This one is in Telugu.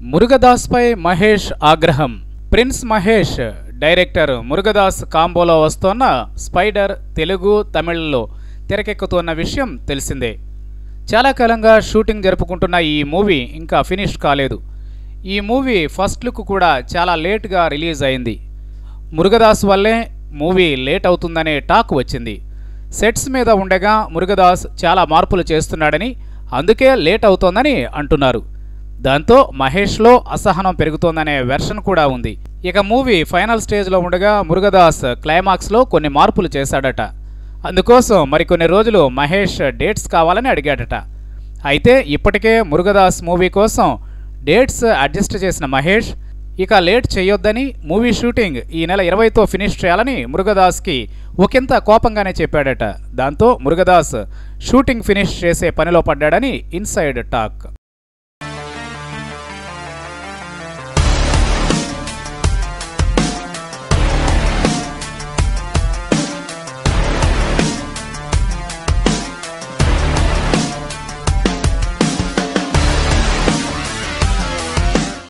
మురుగదాస్పై మహేష్ ఆగ్రహం. ప్రిన్స్ మహేష్, డైరెక్టర్ మురుగదాస్ కాంబోలో వస్తోన్న స్పైడర్ తెలుగు, తమిళ్లో తెరకెక్కుతున్న విషయం తెలిసిందే. చాలా కాలంగా షూటింగ్ జరుపుకుంటున్న ఈ మూవీ ఇంకా ఫినిష్ కాలేదు. ఈ మూవీ ఫస్ట్ లుక్ కూడా చాలా లేట్గా రిలీజ్ అయింది. మురుగదాస్ వల్లే మూవీ లేట్ అవుతుందనే టాక్ వచ్చింది. సెట్స్ మీద ఉండగా మురుగదాస్ చాలా మార్పులు చేస్తున్నాడని, అందుకే లేట్ అవుతోందని అంటున్నారు. దాంతో మహేష్లో అసహనం పెరుగుతోందనే వెర్షన్ కూడా ఉంది. ఇక మూవీ ఫైనల్ స్టేజ్లో ఉండగా మురుగదాస్ క్లైమాక్స్లో కొన్ని మార్పులు చేశాడట. అందుకోసం మరికొన్ని రోజులు మహేష్ డేట్స్ కావాలని అడిగాడట. అయితే ఇప్పటికే మురుగదాస్ మూవీ కోసం డేట్స్ అడ్జస్ట్ చేసిన మహేష్ ఇక లేట్ చేయొద్దని, మూవీ షూటింగ్ ఈ నెల 20తో ఫినిష్ చేయాలని మురుగదాస్కి ఒకంత కోపంగానే చెప్పాడట. దాంతో మురుగదాస్ షూటింగ్ ఫినిష్ చేసే పనిలో పడ్డాడని ఇన్సైడ్ టాక్.